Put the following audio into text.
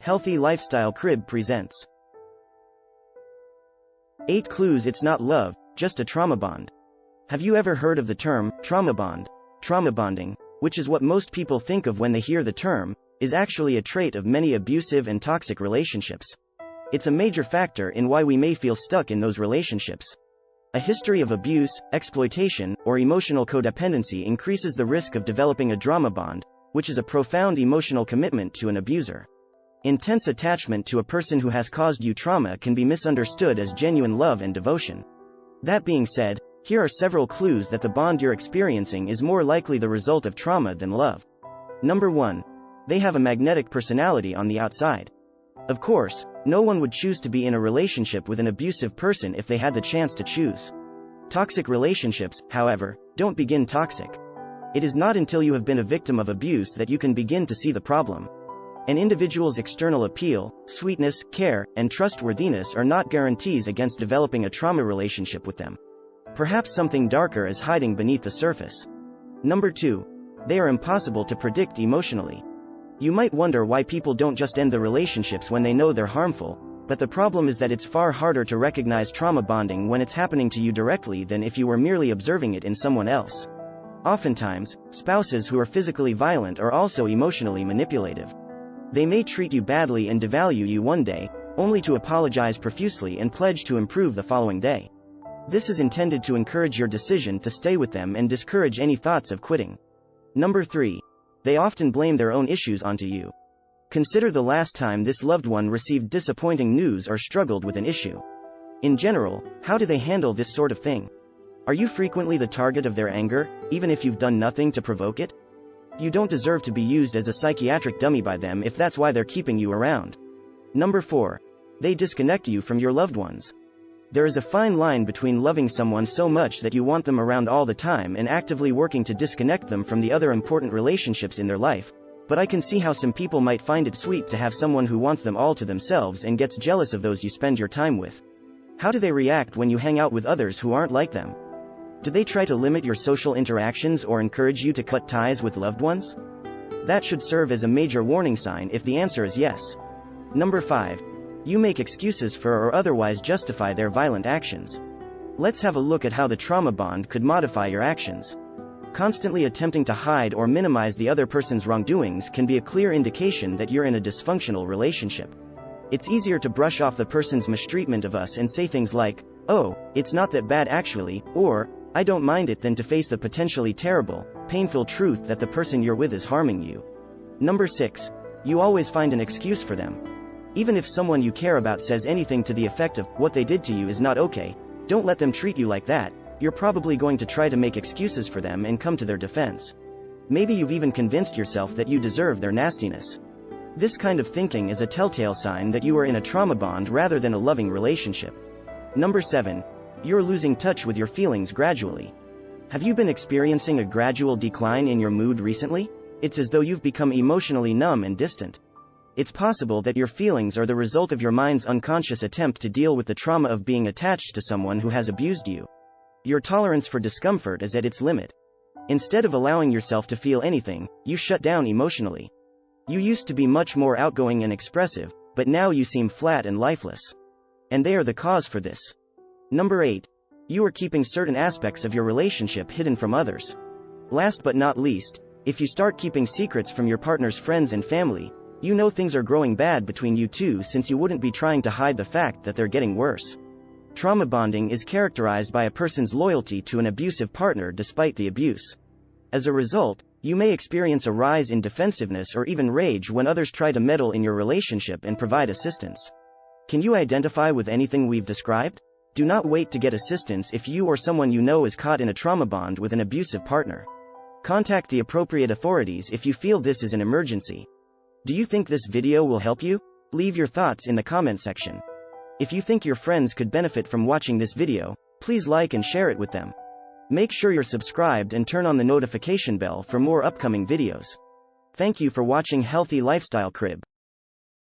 Healthy Lifestyle Crib presents 8 Clues It's Not Love, Just a Trauma Bond. Have you ever heard of the term trauma bond? Trauma bonding, which is what most people think of when they hear the term, is actually a trait of many abusive and toxic relationships. It's a major factor in why we may feel stuck in those relationships. A history of abuse, exploitation, or emotional codependency increases the risk of developing a trauma bond, which is a profound emotional commitment to an abuser. Intense attachment to a person who has caused you trauma can be misunderstood as genuine love and devotion. That being said, here are several clues that the bond you're experiencing is more likely the result of trauma than love. Number 1. They have a magnetic personality on the outside. Of course, no one would choose to be in a relationship with an abusive person if they had the chance to choose. Toxic relationships, however, don't begin toxic. It is not until you have been a victim of abuse that you can begin to see the problem. An individual's external appeal, sweetness, care, and trustworthiness are not guarantees against developing a trauma relationship with them. Perhaps something darker is hiding beneath the surface. Number 2. They are impossible to predict emotionally. You might wonder why people don't just end the relationships when they know they're harmful, but the problem is that it's far harder to recognize trauma bonding when it's happening to you directly than if you were merely observing it in someone else. Oftentimes, spouses who are physically violent are also emotionally manipulative. They may treat you badly and devalue you one day, only to apologize profusely and pledge to improve the following day. This is intended to encourage your decision to stay with them and discourage any thoughts of quitting. Number 3. They often blame their own issues onto you. Consider the last time this loved one received disappointing news or struggled with an issue. In general, how do they handle this sort of thing? Are you frequently the target of their anger, even if you've done nothing to provoke it? You don't deserve to be used as a psychiatric dummy by them if that's why they're keeping you around. Number 4. They disconnect you from your loved ones. There is a fine line between loving someone so much that you want them around all the time and actively working to disconnect them from the other important relationships in their life, but I can see how some people might find it sweet to have someone who wants them all to themselves and gets jealous of those you spend your time with. How do they react when you hang out with others who aren't like them? Do they try to limit your social interactions or encourage you to cut ties with loved ones? That should serve as a major warning sign if the answer is yes. Number 5. You make excuses for or otherwise justify their violent actions. Let's have a look at how the trauma bond could modify your actions. Constantly attempting to hide or minimize the other person's wrongdoings can be a clear indication that you're in a dysfunctional relationship. It's easier to brush off the person's mistreatment of us and say things like, "Oh, it's not that bad actually," or "I don't mind it," than to face the potentially terrible, painful truth that the person you're with is harming you. Number 6. You always find an excuse for them. Even if someone you care about says anything to the effect of, "What they did to you is not okay," don't let them treat you like that. You're probably going to try to make excuses for them and come to their defense. Maybe you've even convinced yourself that you deserve their nastiness. This kind of thinking is a telltale sign that you are in a trauma bond rather than a loving relationship. Number 7. You're losing touch with your feelings gradually. Have you been experiencing a gradual decline in your mood recently? It's as though you've become emotionally numb and distant. It's possible that your feelings are the result of your mind's unconscious attempt to deal with the trauma of being attached to someone who has abused you. Your tolerance for discomfort is at its limit. Instead of allowing yourself to feel anything, you shut down emotionally. You used to be much more outgoing and expressive, but now you seem flat and lifeless. And they are the cause for this. Number 8. You are keeping certain aspects of your relationship hidden from others. Last but not least, if you start keeping secrets from your partner's friends and family, you know things are growing bad between you two, since you wouldn't be trying to hide the fact that they're getting worse. Trauma bonding is characterized by a person's loyalty to an abusive partner despite the abuse. As a result, you may experience a rise in defensiveness or even rage when others try to meddle in your relationship and provide assistance. Can you identify with anything we've described? Do not wait to get assistance if you or someone you know is caught in a trauma bond with an abusive partner. Contact the appropriate authorities if you feel this is an emergency. Do you think this video will help you? Leave your thoughts in the comment section. If you think your friends could benefit from watching this video, please like and share it with them. Make sure you're subscribed and turn on the notification bell for more upcoming videos. Thank you for watching Healthy Lifestyle Crib.